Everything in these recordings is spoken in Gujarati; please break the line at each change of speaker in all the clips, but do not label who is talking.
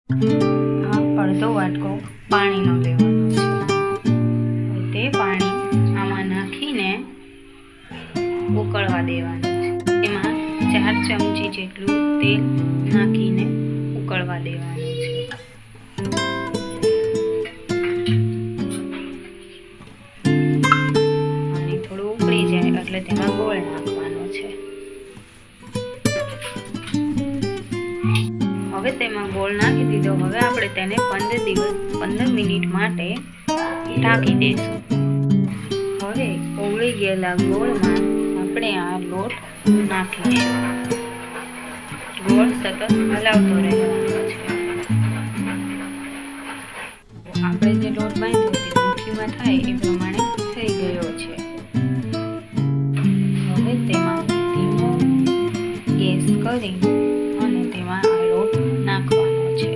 આ અડધો વાટકો પાણીનો લેવાનો છે. તે પાણી આમાં નાખીને ઉકળવા દેવાનું છે. એમાં 4 ચમચી જેટલું તેલ નાખીને ઉકળવા દેવાનું છે. અને થોડું ઉકળી જાય એટલે તેમાં ગોળ નાખવાનો છે. હવે તેમાં ગોળ નાખી દીધો. હવે આપણે તેને 15 મિનિટ માટે ઢાંકી દઈશું. હવે ઓગળી ગયેલા ગોળમાં આપણે આ લોટ નાખીશું. ગોળ સતત હલાવતો રહેવાનો છે. આપણે જે લોટ બાંધ્યો તે મુઠ્ઠીમાં થાય એ પ્રમાણે થઈ ગયો છે. હવે તેમાં ધીમો ગેસ કરી અને તેમાં આ લોટ નાખવાનો છે.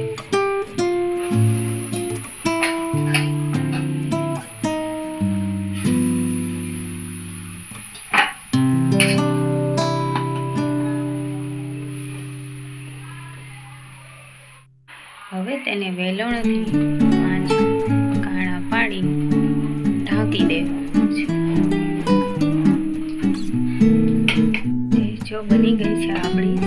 હવે તેને વેલણથી 5 કાણા પાડી ઢાંકી દેવાનું છે. જો બની ગઈ છે આપણી